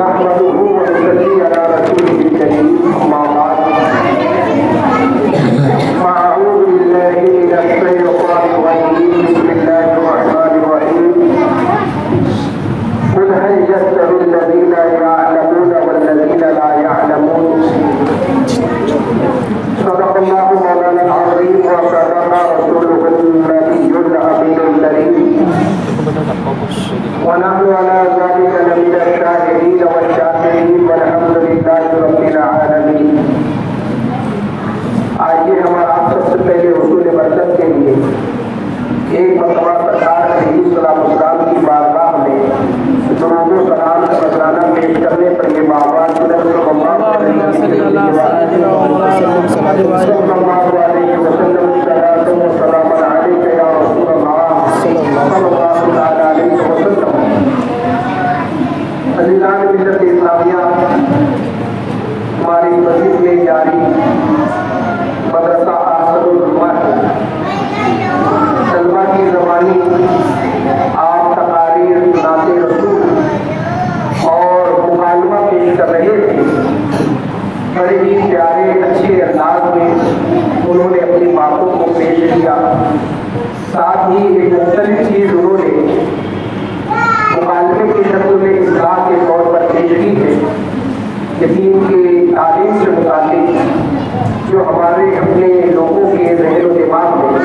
نحمده ونصلي على رسوله الكريم أما بعد فأعوذ بالله من الشيطان الرجيم بسم الله الرحمن الرحيم قل هل يستوي الذين يعلمون والذين لا يعلمون صدق الله مولانا العظيم وصدق رسوله النبي الأمين الكريم ونحن على ذلك لمن الشاهدين والشاكرين والحمد لله رب العالمين. آئیے ہمارا آپ سب سے پہلے حضور برکت کے لیے ایک مرتبہ سرکار علیہ السلام کی بارگاہ میں درود و سلام کا نذرانہ پیش کرنے پر یہ بابات صلی اللہ علیہ وسلم سلام علیک یا رسول اللہ صلی اللہ علیہ وسلم. عزیزان ملت اسلامیہ، ہماری مسجد میں جاری مدرسہ احسن العلماء طلبہ کی زبانی آپ تقاریر نعت رسول اور مکالمہ پیش کر رہے تھے. بڑے ہی پیارے اچھے انداز میں انہوں نے اپنی باتوں کو پیش کیا. ساتھ ہی ایک مختلف چیز انہوں نے مکالمے کی شکل میں اصلاح کے طور پر پیش کی ہے کہ دین کی تعلیم سے متعلق جو ہمارے اپنے لوگوں کے ذہن و دماغ میں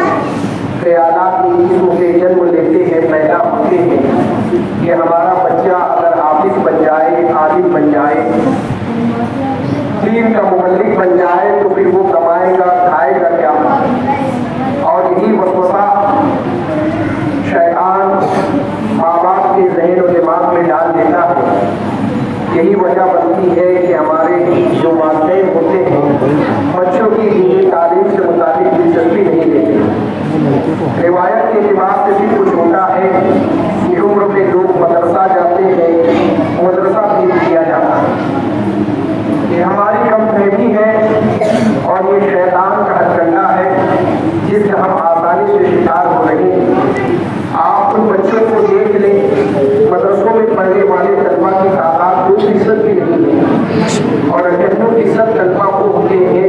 خیالات کی قسموں سے جنم لیتے ہیں، پیدا ہوتے ہیں کہ ہمارا بچہ اگر حافظ بن جائے، عالم بن جائے، دین کا مبلغ بن جائے تو پھر وہ کمائے گا، کھائے گا کیا؟ اور یہی وسوسہ شیطان ماں باپ کے ذہن و دماغ میں ڈال دیتا ہے. یہی وجہ بنتی ہے کہ ہمارے جو والدین ہوتے ہیں بچوں کی دینی تعلیم سے متعلق دلچسپی نہیں لیتے. روایت کے اعتبار سے بھی کچھ ہوتا ہے کہ عمر میں لوگ مدرسہ جاتے ہیں، مدرسہ بھی کیا جاتا ہے. یہ ہماری کم فہمی ہے اور یہ شیطان کا ہتھکنڈا ہے جس سے ہم آسانی سے شکار ہو رہے ہیں. آپ ان بچوں کو دیکھ لیں، مدرسوں میں پڑھنے والے طلبہ کی تعداد 2% بھی نہیں ہے اور 98% طلبہ کو ہوتے ہیں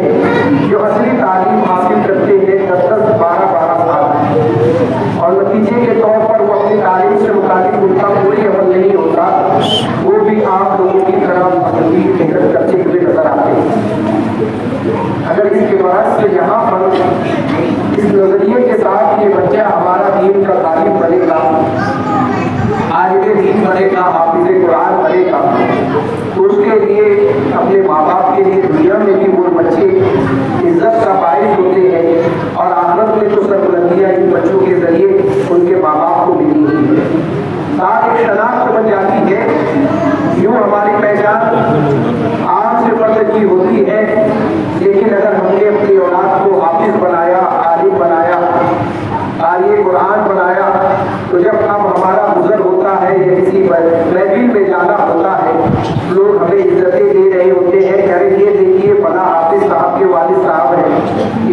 جو اصلی تعلیم حاصل کرتے ہیں 10-10 12 سال اور نتیجے کے طور پر وہ اپنی تعلیم سے متعلق ان کا کوئی عمل نہیں ہوتا. وہ بھی آپ لوگوں کی طرح محنت کرتے ہوئے نظر آتے ہیں. اگر اس کے بعد سے یہاں پر اس نظریے کے ساتھ یہ بچہ ہمارا دین کا تعلیم بنے گا، عالم دین بنے گا، حافظ قرآن بنے گا، تو اس کے لیے اپنے ماں باپ کے لیے دنیا میں بھی وہ بچے عزت کا باعث ہوتے ہیں اور آخرت میں تو سربلندیاں ان بچوں کے ذریعے ان کے ماں باپ کو ملی ہوئی ہے. ساتھ ایک شناخت بن جاتی ہے. یوں ہماری پہچان عام سے فرد کی ہوتی ہے، لیکن اگر ہم نے اپنی اولاد کو حافظ بنایا، عالم بنایا، قاری قرآن بنایا، تو جب اب ہمارا گزر ہوتا ہے یا کسی محفل میں جانا ہوتا ہے، لوگ ہمیں عزتیں دے رہے ہوتے ہیں، کہہ رہے یہ دیکھیے فلاں حافظ صاحب کے والد صاحب ہیں،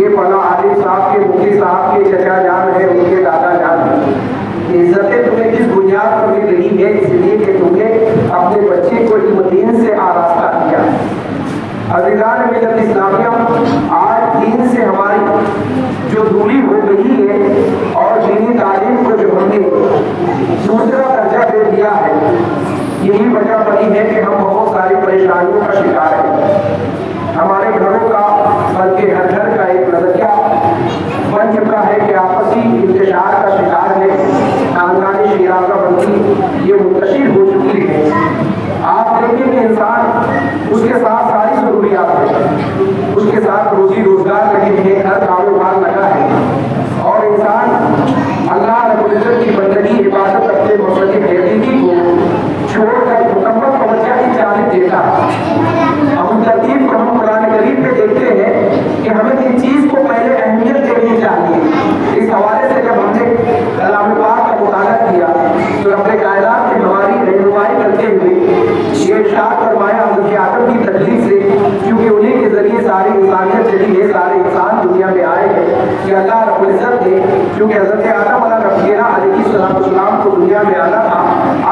یہ فلاں عالم صاحب کے مفتی صاحب کے چچا جان ہے، ان کے دادا جان ہیں. عزتیں تمہیں کس بنیاد پر مل رہی ہے؟ اس لیے کہ تم نے اپنے بچے کو علم دین سے آراستہ کیا. عزیزان ملت اسلامیہ، آج دین سے ہماری جو دوری ہو گئی ہے اور دینی تعلیم کو جو ہم نے دوسرا درجہ دے دیا ہے، یہی وجہ بنی ہے کہ ہم بہت ساری پریشانیوں کا شکار ہیں. ہمارے گھروں کا بلکہ ہر گھر کا ایک نظریہ بن چکا ہے کہ آپسی انتشار کا شکار ہے، خاندانی شیرازہ بندی یہ منتشر ہو چکی ہے. آپ دیکھیں کہ انسان اس کے ساتھ ساری ضروریات ہیں، اس کے ساتھ روزی روزگار لگے ہیں، ہر کاروبار لگا ہے اور انسان اللہ رب العزت کی بندگی عبادت اپنے مقصد حقیقی کو چھوڑ کر مکمل توجہ کی جانب دیتا ہے. ہم ترتیب کو ہم قرآن کریم میں دیکھتے ہیں کہ ہمیں اس چیز کو پہلے اہمیت دینی چاہیے. اس حوالے سے جب ہم نے کلام پاک کا مطالعہ کیا تو رب کائنات نے ہماری رہنمائی کرتے ہوئے یہ ارشاد فرمایا حضرت آدم کی تکلیف سے، کیونکہ انہیں کے ذریعے ساری انسانیت چلی ہے، سارے انسان دنیا میں آئے ہیں کہ اللہ رب العزت نے چونکہ حضرت آدم علیہ السلام کو دنیا میں آنا تھا،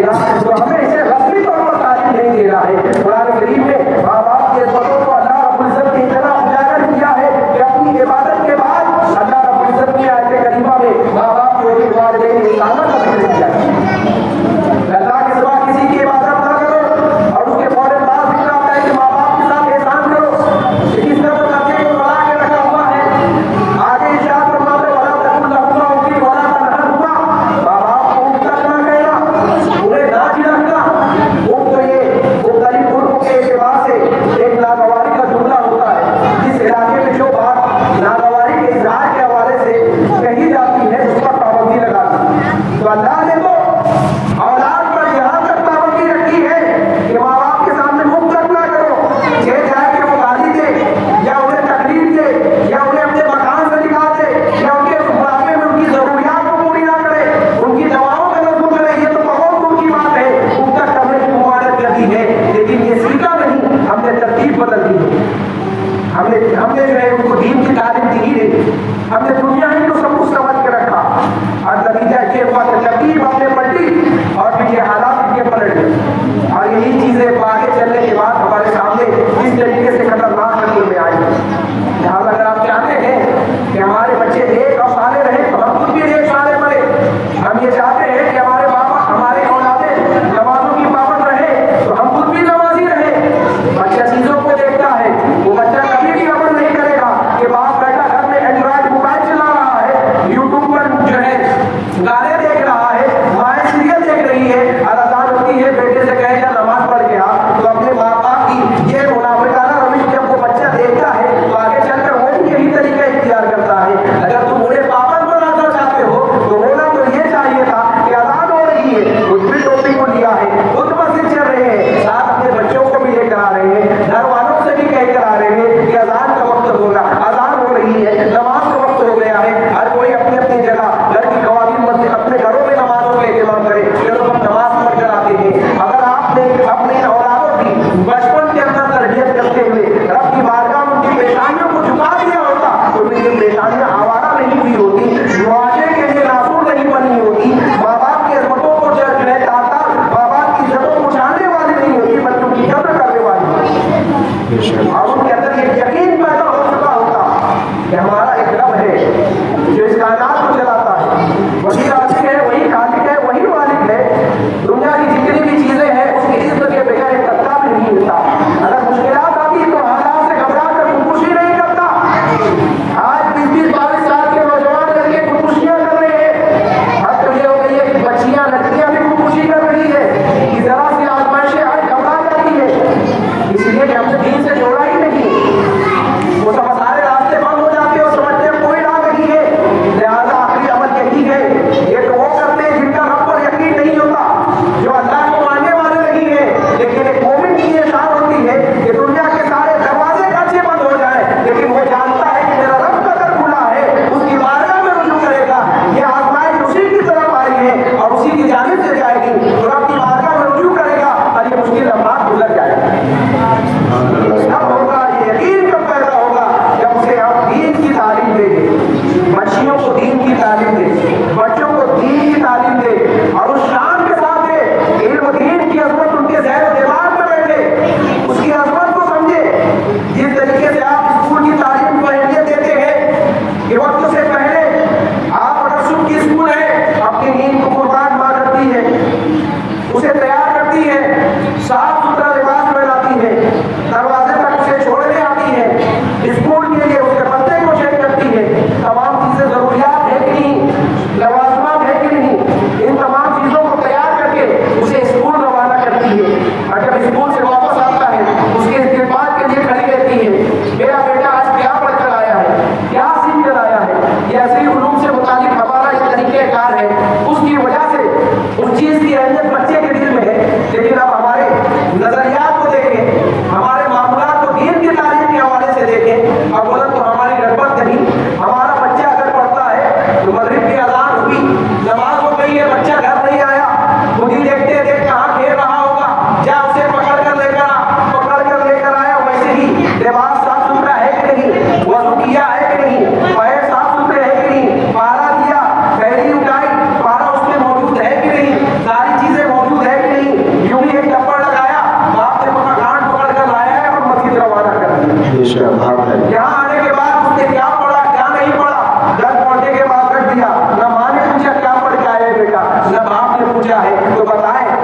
کرے گا تو ہمیں اسے رسمی طور پر تعلیم نہیں دے رہا ہے۔ قرآن کریم میں ماں باپ کی عزتوں کو اللہ رب العزت نے اتنا اجاگر کیا ہے کہ اپنی عبادت کے بعد اللہ رب العزت کی آیت کریمہ میں ماں باپ کو والدین احسانات کا ذکر کیا ہے۔ اللہ کے سوا کسی کی عبادت نہ کرو اور اس کے فوراً بعد ذکر آتا ہے کہ ماں باپ کے ساتھ احسان کرو۔ اس طرح بچے کو بنا کے رکھا ہوا ہے۔ آگے ارشاد فرماتے ہیں وَلَا تَقُل لَّهُمَا أُفٍّ وَلَا تَنْهَرْهُمَا، ماں باپ کو اف تک نہ کہنا، انہیں نہ جھڑکنا۔ اف تو یہ مختلف ملکوں کے اعتبار سے ایک ناگواری کا جملہ ہوتا ہے، جس علاقے میں جو بات ناگواری کے اظہار کے حوالے سے کہی جاتی ہے اس پر پابندی لگاتی۔ تو اللہ نے تو اولاد پر یہاں تک پابندی رکھی ہے کہ ماں باپ کے سامنے منہ تک نہ کرو، یہ چاہے کہ وہ گالی دے یا انہیں تکلیف دے یا انہیں اپنے مکان سے نکال دے یا ان کے بڑھاپے میں ان کی ضروریات کو پوری نہ کرے، ان کی دواؤں کا نظم کرے، یہ تو بہت دور کی بات ہے، ان تک کرنے کی ممانعت کر دی ہے۔ لیکن یہ سیکھا نہیں، ہم نے ترتیب بدل دی، ہم نے جو ہے ان کو دین کی تعلیم دی ہی نہیں، ہم نے دنیا ہی کو سب کچھ سمجھ کے رکھا اور نتیجہ یہ ہوا کہ ترتیب ہم نے پلٹی اور پھر یہ حالات ان کے پلٹ گئے اور یہی چیزیں آگے چلنے کے بعد ہمارے سامنے اس طریقے سے خطرناک شکل میں آئی۔ لہٰذا اگر آپ چاہتے ہیں کہ ہمارے بچے نیک اور صالح رہیں تو ہم خود بھی نیک صالح بنے۔ ہم یہ چاہتے ہیں کہ ہمارے باپ ہمارے اولادیں نمازوں کی پابند رہیں تو ہم خود بھی نمازی رہیں۔ بچہ چیزوں کو دیکھتا ہے، وہ بچہ کبھی بھی عمل نہیں کرے گا کہ باپ بیٹا گھر میں اینڈرائڈ موبائل چلا رہا ہے، یوٹیوب پر جو ہے گانے دیکھ رہا ہے، مائیں سیریل دیکھ رہی ہے اور اذان ہوتی ہے بیٹے سے کہے جا نماز پڑھ کے آ، تو اپنے ماں باپ کی یہ منافقانہ روش جب وہ بچہ دیکھتا ہے تو آگے چل کر وہ بھی یہی طریقہ اختیار کرتا ہے۔ اگر تم انہیں پابند بنانا چاہتے ہو تو ہونا تو یہ چاہیے تھا کہ اذان ہو رہی ہے، کچھ بھی ٹوپی کو لیا ہے، خود مسجد چل رہے ہیں، ساتھ اپنے بچوں کو بھی لے کر آ رہے ہیں، گھر والوں سے بھی کہہ کر آ رہے ہیں کہ اذان کا وقت ہوگا، اذان ہو رہی ہے، نماز کا وقت ہو گیا ہے۔ ہر کوئی اپنی اپنی جگہ، گھر کی خواتین مسجد اپنے گھروں میں نمازوں کا اہتمام کرے، چلو ہم نماز پڑھ کر آتے ہیں۔ اگر آپ نے اپنے اولادوں کی بچپن کے اندر تربیت کرتے ہوئے رب کی بارگاہ میں ان کی پریشانیوں کو جھکا دیا ہوتا تو ان کی پریشانیاں آوارہ نہیں ہوئی ہوتی، معاشرے کے لیے ناصور نہیں بنی ہوتی، ماں باپ کی عظمتوں کو جو ہے تاتا ماں باپ کی عزتوں کو جاننے والی نہیں ہوتی، بچوں کی قدر کرنے والی ہوتی، اور ان کے اندر یہ یقین پیدا ہو چکا ہوتا کہ ہمارا ایک رب ہے جو اس کائنات کو چلاتا ہے، وہی رازق ہے، وہی خالق ہے، وہی مالک ہے۔ دنیا کی جتنی بھی چیزیں ہیں اس کی عزت کے بغیر ایک قطرہ بھی نہیں ہوتا۔ اگر مشکلات آتی تو حالات سے گھبرا کر خودکشی نہیں کرتا۔ آج 20-22 سال کے نوجوان لڑکے خودکشیاں کر رہے ہیں، اب تو یہ ہو گئی ہے کہ بچیاں لڑکیاں بھی خودکشی کر رہی ہے، ذرا سی آزمائشیں آج گھبرا جاتی ہے، اس لیے کہ ہم نے دین سے جوڑا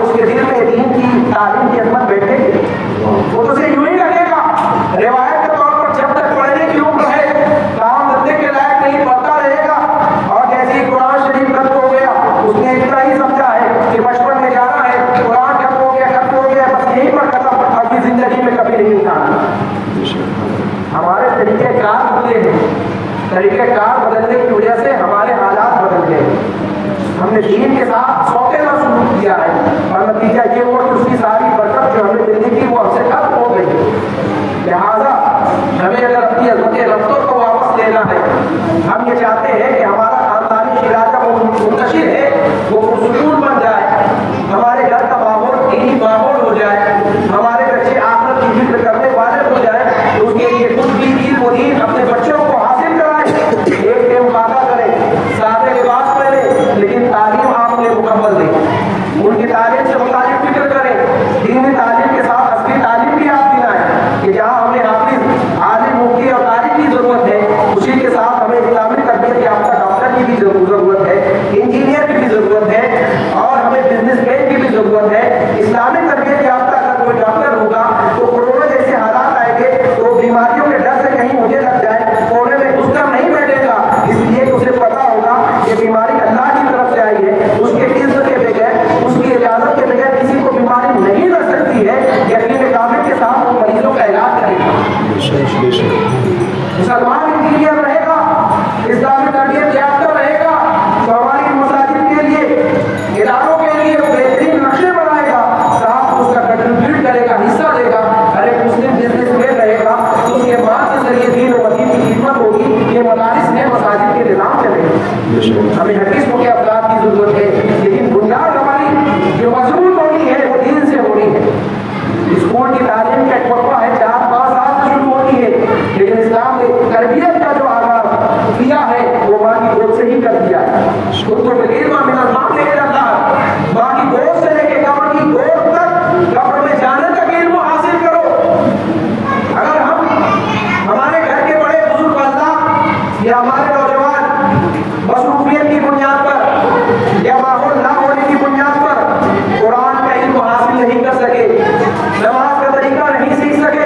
اس کے دل میں دین کی تعلیم کی عظمت بیٹھے گی؟ وہ تو اسے یوں ہی رہے گا روایت کے طور پر، جب تک پڑھنے کی عمر ہے کام دھندے کے لائق نہیں، پڑھتا رہے گا، اور جیسے ہی قرآن شریف ختم ہو گیا اس نے اتنا ہی سمجھا ہے کہ بچپن میں جانا ہے، قرآن ختم ہو گیا بس یہیں پر ختم، ابھی زندگی میں کبھی نہیں اٹھانا۔ ہمارے طریقہ کار بدلے ہیں، طریقہ کار بدلنے کی وجہ سے ہمارے حالات بدل گئے، ہم نے دین کے ساتھ سوتیلا سلوک کیا ہے، اور نتیجہ یہ ہوا کہ اس کی ساری برکت جو ہمیں ملنی تھی وہ ہم سے ختم ہو گئی۔ لہٰذا ہمیں اگر اپنی عظمت رفتوں کو واپس لینا ہے، ہم یہ چاہتے ہیں کہ ہمارا خاندانی شراکت جو منتشر ہے وہ پرسکون بن جائے، ہمارے گھر کا ماحول دینی ماحول ہو جائے، ہمارے بچے آخرت کی فکر کرنے والے ہو جائے، تو اس کے لیے خود بھی دین و دین اپنے بچوں کو حاصل کرائیں، ایک ٹائم وعدہ کریں، سادے لباس پہنیں، لیکن تعلیم آپ نے مکمل دیں، ان کی تعلیم سے متعلق فکر کریں، دینی تعلیم کے ساتھ اصلی تعلیم بھی آپ دلائیں کہ جہاں ہمیں حافظ عالم مفتی اور قاری کی ضرورت ہے، اسی کے ساتھ ہمیں اسلامی تربیت یافتہ ڈاکٹر کی بھی ضرورت ہے، انجینئر کی بھی ضرورت ہے، اور ہمیں بزنس مین کی بھی ضرورت ہے۔ اسلامی تربیت یافتہ اگر کوئی ڈاکٹر ہوگا تو کورونا جیسے حالات آئیں گے تو بیماریوں کے ڈر سے کہیں مجھے لگ جائے کونے میں گھس کر نہیں بیٹھے گا، اس لیے کہ اسے پتا ہوگا کہ بیماری اللہ کی طرف سے آئی ہے، اس کے اذن کے بغیر، اس کی اجازت کے بغیر کسی کو بیماری نہیں لگ سکتی ہے، یقین کامل کے ساتھ وہ مریضوں کا علاج کرے گا۔ مسلمان انجینئر رہے گا، اسلامی تربیت یافتہ رہے گا تو ہماری مساجد کے لیے، اداروں کے لیے بہترین نقشے بنائے گا، صاحب اس کا کنٹریبیوٹ کرے گا، حصہ دے گا۔ ہر ایک مسلم بزنس مین رہے گا تو اس کے مال کے ذریعے دین و دین کی خدمت ہوگی، یہ مدارس میں مساجد کے نظام چلے گا۔ ہمیں ہر قسم کے افراد کی ضرورت ہے، لیکن بنیاد ہماری جو مضبوط ہونی ہے وہ دین سے ہونی ہے۔ اسکول کی تعلیم کا ایک وقفہ ہے 4-5 سال سے شروع ہوتی ہے، لیکن اسلام نے تربیت کا جو آغاز کیا ہے وہ ماں کی گود سے ہی کر دیا ہے۔ خود تو بغیر ماں ملا ماں لے کے رکھا ہے، ماں کی گود سے لے کے قبر کی گود تک، قبر میں جانے تک علم حاصل کرو۔ اگر ہم ہمارے گھر کے بڑے بزرگ افراد یا ہمارے نوجوان مصروفیت کی بنیاد پر یا ماحول نہ ہونے کی بنیاد پر قرآن کا علم حاصل نہیں کر سکے، نماز کا طریقہ نہیں سیکھ سکے،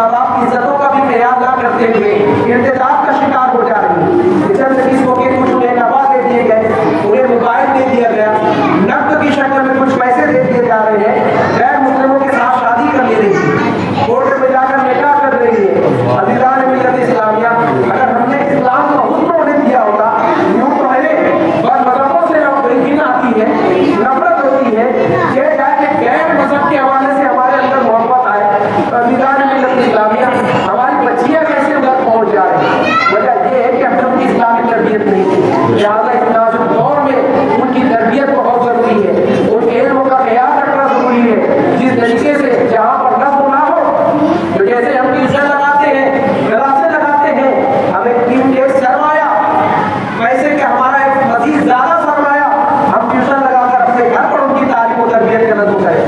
ماں باپ کی عزتوں کا بھی خیال نہ کرتے ہوئے ارتداد کا شکار ہو جا رہی ہے. چند قسموں کے کچھ انہیں نفع دے دیے گئے, انہیں موبائل دے دیا گیا, نقد کی شکل میں کچھ پیسے دے دیے جا رہے ہیں, غیر مسلموں کے ساتھ شادی کر لے رہی ہے, کورٹ میں جا کر نکاح کر رہی ہے. عزیزان ملت اسلامیہ, اگر ہم نے اسلام کا حسن انہیں دیا ہوتا, یوں تو ہے بس مذہبوں سے گھن آتی ہے, نفرت ہوتی ہے, یہ جائے کہ غیر مذہب کے حوالے سے ہمارے اندر محبت آئے. عزیزان ملت اسلامیہ, ہماری بچیاں کیسے ادھر پہنچ جا رہی ہیں؟ وجہ یہ ہے کہ ہم لوگ کی اسلامی تربیت نہیں تھی. لہٰذا اس نازک دور میں ان کی تربیت بہت ضروری ہے, ان کے علم کا خیال رکھنا ضروری ہے. جس طریقے سے جہاں پر نظم نہ ہو, تو جیسے ہم ٹیوشن لگاتے ہیں, کلاسیں لگاتے ہیں, ہمیں ایک سرمایہ پیسے کا ہمارا ایک مزید زیادہ سرمایہ ہم ٹیوشن لگا کر اپنے گھر پر ان کی تعلیم و تربیت کا نظم کریں.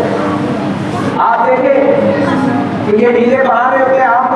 آپ دیکھیں کہ یہ ڈھیلے بہانے ہوتے ہیں, آپ